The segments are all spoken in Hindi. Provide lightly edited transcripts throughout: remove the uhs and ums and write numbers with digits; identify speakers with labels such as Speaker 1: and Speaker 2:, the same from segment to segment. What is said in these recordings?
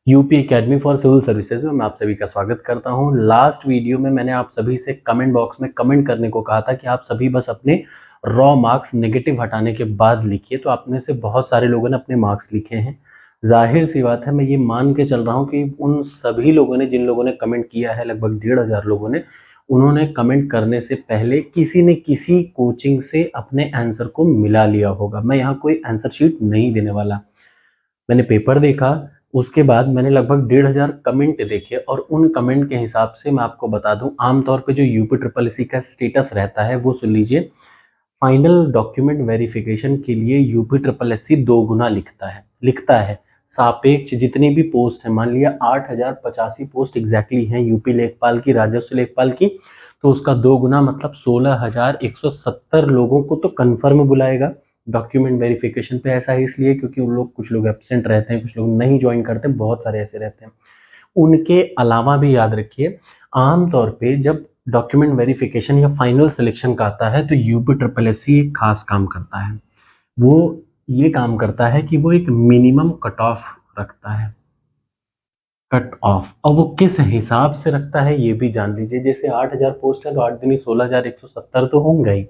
Speaker 1: UP Academy for Civil Services में मैं आप सभी का स्वागत करता हूं। लास्ट वीडियो में मैंने आप सभी से कमेंट बॉक्स में कमेंट करने को कहा था कि आप सभी बस अपने रॉ मार्क्स नेगेटिव हटाने के बाद लिखिए। तो आप में से बहुत सारे लोगों ने अपने मार्क्स लिखे हैं। जाहिर सी बात है, मैं ये मान के चल रहा हूँ कि उन सभी लोगों ने, जिन लोगों ने कमेंट किया है, लगभग 1500 लोगों ने, उन्होंने कमेंट करने से पहले किसी न किसी कोचिंग से अपने आंसर को मिला लिया होगा। मैं यहाँ कोई आंसर शीट नहीं देने वाला। मैंने पेपर देखा, उसके बाद मैंने लगभग 1500 कमेंट देखे और उन कमेंट के हिसाब से मैं आपको बता दूं, आमतौर पे जो यूपी ट्रिपल एससी का स्टेटस रहता है वो सुन लीजिए। फाइनल डॉक्यूमेंट वेरिफिकेशन के लिए यूपी ट्रिपल एससी 2 गुना लिखता है सापेक्ष जितनी भी पोस्ट है। मान लिया 8085 पोस्ट एग्जैक्टली हैं यूपी लेखपाल की, राजस्व लेखपाल की, तो उसका 2 गुना मतलब 16170 लोगों को तो कन्फर्म बुलाएगा डॉक्यूमेंट वेरिफिकेशन पे। ऐसा है इसलिए क्योंकि उन लोग, कुछ लोग एब्सेंट रहते हैं, कुछ लोग नहीं ज्वाइन करते, बहुत सारे ऐसे रहते हैं। उनके अलावा भी याद रखिए, आमतौर पे जब डॉक्यूमेंट वेरिफिकेशन या फाइनल सिलेक्शन का आता है तो यूपी ट्रिपल एससी एक खास काम करता है। वो ये काम करता है कि वो एक मिनिमम कट ऑफ रखता है। कट ऑफ, और वो किस हिसाब से रखता है ये भी जान लीजिए। जैसे 8000 पोस्ट है तो 8 दूनी 16170 तो होंगे ही।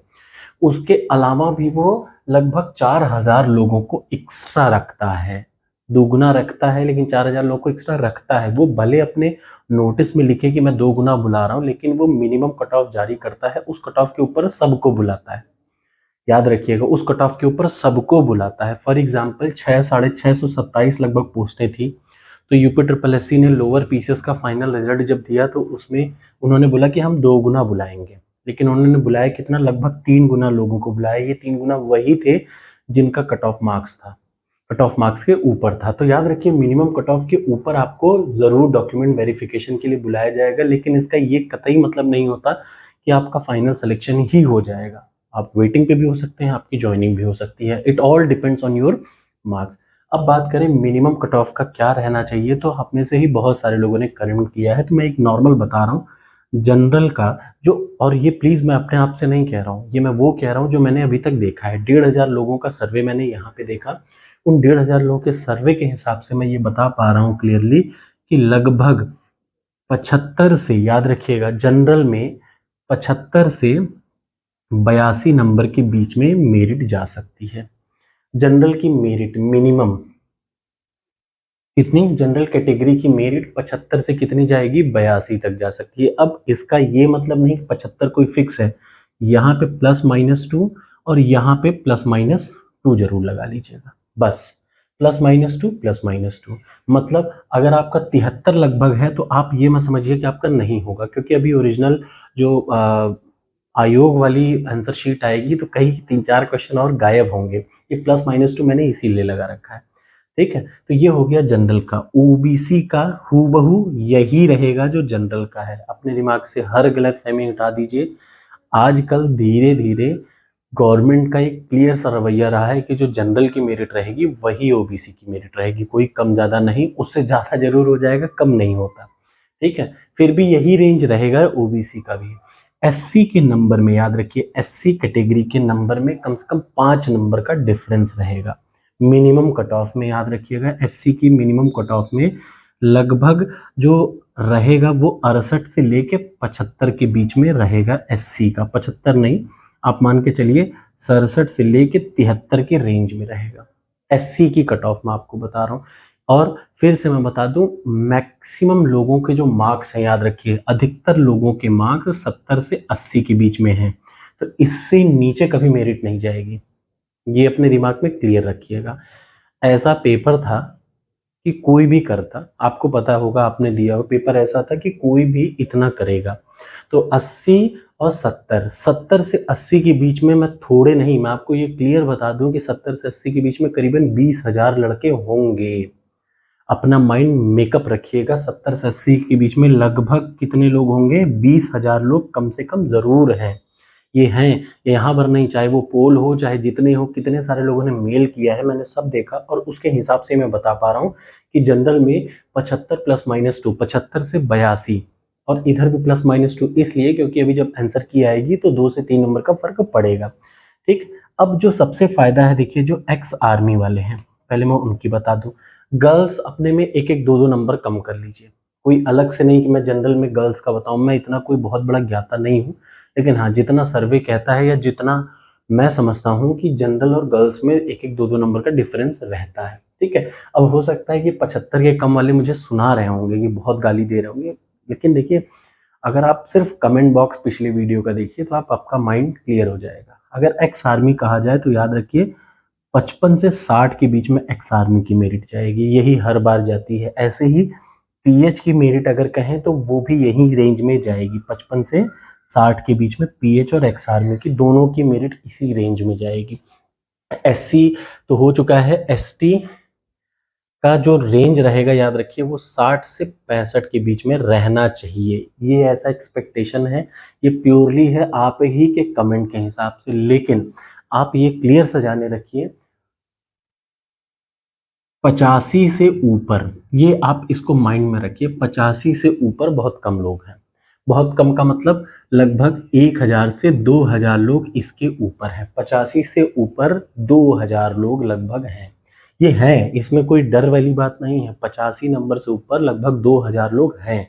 Speaker 1: उसके अलावा भी वो लगभग 4000 लोगों को एक्स्ट्रा रखता है। दुगुना रखता है लेकिन 4000 लोगों को एक्स्ट्रा रखता है। वो भले अपने नोटिस में लिखे कि मैं 2 गुना बुला रहा हूँ, लेकिन वो मिनिमम कट ऑफ जारी करता है। उस कट ऑफ के ऊपर सबको बुलाता है। याद रखिएगा, उस कट ऑफ के ऊपर सबको बुलाता है। फॉर एग्जाम्पल 6,627 लगभग पोस्टें थी, तो यूपी ट्रिपल एससी ने लोअर पीसीएस का फाइनल रिजल्ट जब दिया तो उसमें उन्होंने बोला कि हम 2 गुना बुलाएंगे, लेकिन उन्होंने बुलाया कितना? लगभग 3 गुना लोगों को बुलाया। ये 3 गुना वही थे जिनका कट ऑफ मार्क्स था, कट ऑफ मार्क्स के ऊपर था। तो याद रखिए, मिनिमम कट ऑफ के ऊपर आपको जरूर डॉक्यूमेंट वेरिफिकेशन के लिए बुलाया जाएगा, लेकिन इसका ये कतई मतलब नहीं होता कि आपका फाइनल सिलेक्शन ही हो जाएगा। आप वेटिंग पे भी हो सकते हैं, आपकी ज्वाइनिंग भी हो सकती है। It all depends on your marks. अब बात करें मिनिमम कट ऑफ का क्या रहना चाहिए, तो आप में से ही बहुत सारे लोगों ने कमेंट किया है, तो मैं एक नॉर्मल बता रहा हूँ जनरल का जो। और ये प्लीज मैं अपने आप से नहीं कह रहा हूँ, ये मैं वो कह रहा हूँ जो मैंने अभी तक देखा है। 1500 लोगों का सर्वे मैंने यहाँ पे देखा। उन 1500 लोगों के सर्वे के हिसाब से मैं ये बता पा रहा हूँ क्लियरली कि लगभग 75 से, याद रखिएगा, जनरल में 75 से 82 नंबर के बीच में मेरिट जा सकती है। जनरल की मेरिट मिनिमम कितनी? जनरल कैटेगरी की मेरिट 75 से कितनी जाएगी? 82 तक जा सकती है। अब इसका ये मतलब नहीं कि 75 कोई फिक्स है। यहाँ पे +-2 और यहाँ पे +-2 जरूर लगा लीजिएगा, बस +-2 +-2। मतलब अगर आपका 73 लगभग है तो आप ये मत समझिए कि आपका नहीं होगा, क्योंकि अभी ओरिजिनल जो आयोग वाली आंसर शीट आएगी तो कई 3-4 क्वेश्चन और गायब होंगे। ये +-2 मैंने इसीलिए लगा रखा है, ठीक है। तो ये हो गया जनरल का। ओबीसी का हूबहू यही रहेगा जो जनरल का है। अपने दिमाग से हर गलत फहमी हटा दीजिए। आजकल धीरे धीरे गवर्नमेंट का एक क्लियर सा रवैया रहा है कि जो जनरल की मेरिट रहेगी वही ओबीसी की मेरिट रहेगी, कोई कम ज्यादा नहीं। उससे ज्यादा जरूर हो जाएगा, कम नहीं होता, ठीक है। फिर भी यही रेंज रहेगा ओबीसी का भी। एससी के नंबर में याद रखिए, एससी कैटेगरी के नंबर में कम से कम 5 नंबर का डिफरेंस रहेगा मिनिमम कट ऑफ में। याद रखिएगा, एससी की मिनिमम कट ऑफ में लगभग जो रहेगा वो 68 से लेके 75 के बीच में रहेगा। एससी का 75 नहीं, आप मान के चलिए 67 से लेके 73 के रेंज में रहेगा। एससी की कट ऑफ मैं आपको बता रहा हूँ। और फिर से मैं बता दूं, मैक्सिमम लोगों के जो मार्क्स हैं, याद रखिए, अधिकतर लोगों के मार्क्स 70 से 80 के बीच में हैं। तो इससे नीचे कभी मेरिट नहीं जाएगी, ये अपने दिमाग में क्लियर रखिएगा। ऐसा पेपर था कि कोई भी करता, आपको पता होगा, आपने दिया हो पेपर, ऐसा था कि कोई भी इतना करेगा। तो 80 और 70 से 80 के बीच में, मैं थोड़े नहीं, मैं आपको ये क्लियर बता दूं कि 70 से 80 के बीच में करीबन 20,000 लड़के होंगे। अपना माइंड मेकअप रखिएगा, 70 से 80 के बीच में लगभग कितने लोग होंगे? 20,000 लोग कम से कम जरूर हैं। ये हैं, यहाँ पर नहीं, चाहे वो पोल हो, चाहे जितने हो, कितने सारे लोगों ने मेल किया है, मैंने सब देखा और उसके हिसाब से मैं बता पा रहा हूँ कि जनरल में 75 +-2, 75 से 82, और इधर भी +-2 इसलिए क्योंकि अभी जब आंसर की आएगी तो 2 से 3 नंबर का फर्क पड़ेगा, ठीक। अब जो सबसे फायदा है, देखिए, जो एक्स आर्मी वाले हैं, पहले मैं उनकी बता दूं। गर्ल्स अपने में एक एक दो दो नंबर कम कर लीजिए, कोई अलग से नहीं कि मैं जनरल में गर्ल्स का बताऊं, मैं इतना कोई बहुत बड़ा ज्ञाता नहीं हूं, लेकिन हाँ जितना सर्वे कहता है या जितना मैं समझता हूं कि जनरल और गर्ल्स में एक एक दो दो नंबर का डिफरेंस रहता है। ठीक है, अब हो सकता है कि 75 के कम वाले मुझे सुना रहे होंगे कि बहुत गाली दे रहे होंगे, लेकिन देखिए अगर आप सिर्फ कमेंट बॉक्स पिछले वीडियो का देखिए तो आपका माइंड क्लियर हो जाएगा। अगर एक्स आर्मी कहा जाए तो याद रखिए 55 से 60 के बीच में एक्स आर्मी की मेरिट जाएगी, यही हर बार जाती है। ऐसे ही पीएच की मेरिट अगर कहें तो वो भी यही रेंज में जाएगी, 55 से 60 के बीच में पीएच और एक्स आर्मी की दोनों की मेरिट इसी रेंज में जाएगी। एससी तो हो चुका है, एसटी का जो रेंज रहेगा याद रखिए वो 60 से 65 के बीच में रहना चाहिए, ये ऐसा एक्सपेक्टेशन है, ये प्योरली है आप ही के कमेंट के हिसाब से। लेकिन आप ये क्लियर सा जाने रखिए 85 से ऊपर, ये आप इसको माइंड में रखिए, 85 से ऊपर बहुत कम लोग हैं। बहुत कम का मतलब लगभग 1000 से 2000 लोग इसके ऊपर हैं। 85 से ऊपर 2000 लोग लगभग हैं, ये हैं, इसमें कोई डर वाली बात नहीं है। 85 नंबर से ऊपर लगभग 2000 लोग हैं,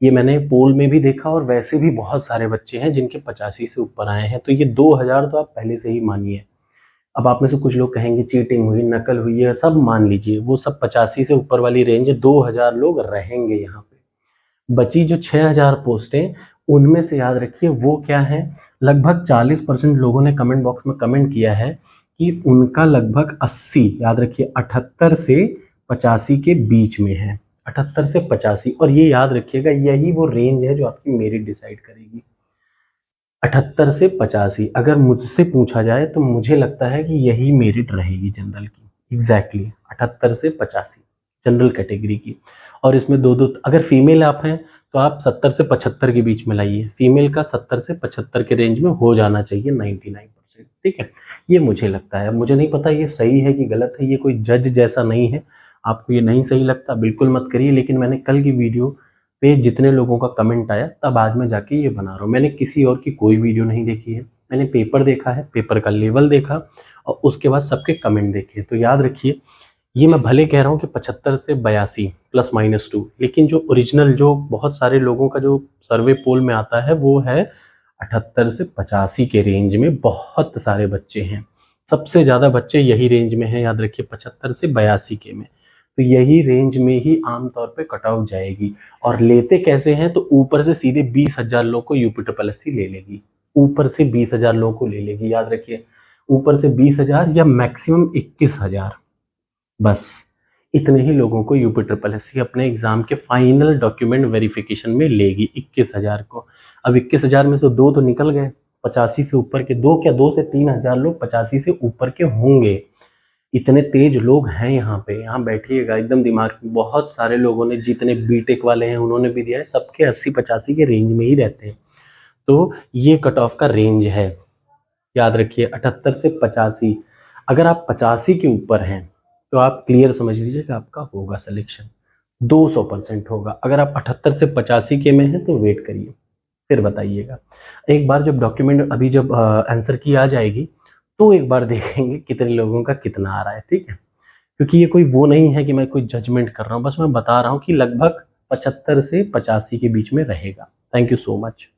Speaker 1: ये मैंने पोल में भी देखा और वैसे भी बहुत सारे बच्चे हैं जिनके 85 से ऊपर आए हैं, तो ये 2000 तो आप पहले से ही मानिए। अब आप में से कुछ लोग कहेंगे चीटिंग हुई, नकल हुई है, सब मान लीजिए, वो सब 85 से ऊपर वाली रेंज है, 2000 लोग रहेंगे यहाँ पे। बची जो 6000 पोस्टें, उनमें से याद रखिए वो क्या है, लगभग 40% लोगों ने कमेंट बॉक्स में कमेंट किया है कि उनका लगभग 80, याद रखिए 78 से 85 के बीच में है, 78 से 85, और ये याद रखिएगा यही वो रेंज है जो आपकी मेरिट डिसाइड करेगी। 78 से 85 अगर मुझसे पूछा जाए तो मुझे लगता है कि यही मेरिट रहेगी जनरल की, एग्जैक्टली 78 से 85 जनरल कैटेगरी की। और इसमें दो दो, अगर फीमेल आप हैं तो आप 70 से 75 के बीच में लाइए, फीमेल का 70 से 75 के रेंज में हो जाना चाहिए 99%। ठीक है, ये मुझे लगता है, मुझे नहीं पता ये सही है कि गलत है, ये कोई जज जैसा नहीं है, आपको ये नहीं सही लगता बिल्कुल मत करिए, लेकिन मैंने कल की वीडियो पे जितने लोगों का कमेंट आया तब आज मैं जाके ये बना रहा हूँ, मैंने किसी और की कोई वीडियो नहीं देखी है, मैंने पेपर देखा है, पेपर का लेवल देखा और उसके बाद सबके कमेंट देखे। तो याद रखिए ये मैं भले कह रहा हूँ कि 75 से 82 +-2, लेकिन जो ओरिजिनल जो बहुत सारे लोगों का जो सर्वे पोल में आता है वो है 78 से 85 के रेंज में, बहुत सारे बच्चे हैं, सबसे ज़्यादा बच्चे यही रेंज में हैं, याद रखिए 75 से 82 के में, तो यही रेंज में ही आमतौर पे कट ऑफ जाएगी। और लेते कैसे हैं, तो ऊपर से सीधे 20,000 लोग को यूपी ले लेगी, ऊपर से 20,000 लोगों को ले लेगी, याद रखिए ऊपर से 20,000 या मैक्सिमम 21,000, बस इतने ही लोगों को यूपी अपने एग्जाम के फाइनल डॉक्यूमेंट वेरिफिकेशन में लेगी, 21,000 को। अब 21,000 में से दो तो निकल गए, 85 से ऊपर के दो, क्या 2 से 3,000 लोग 85 से ऊपर के होंगे, इतने तेज लोग हैं यहाँ पे। यहाँ बैठिएगा एकदम दिमाग में, बहुत सारे लोगों ने, जितने बीटेक वाले हैं उन्होंने भी दिया है, सबके 80-85 के रेंज में ही रहते हैं, तो ये कट ऑफ का रेंज है, याद रखिए 78 से 85। अगर आप 85 के ऊपर हैं तो आप क्लियर समझ लीजिए कि आपका होगा सिलेक्शन, 200% होगा। अगर आप 78 से 85 के में हैं तो वेट करिए, फिर बताइएगा। एक बार जब डॉक्यूमेंट, अभी जब आंसर की आ जाएगी तो एक बार देखेंगे कितने लोगों का कितना आ रहा है, ठीक है, क्योंकि ये कोई वो नहीं है कि मैं कोई जजमेंट कर रहा हूँ, बस मैं बता रहा हूँ कि लगभग 75 से 85 के बीच में रहेगा। Thank you so much.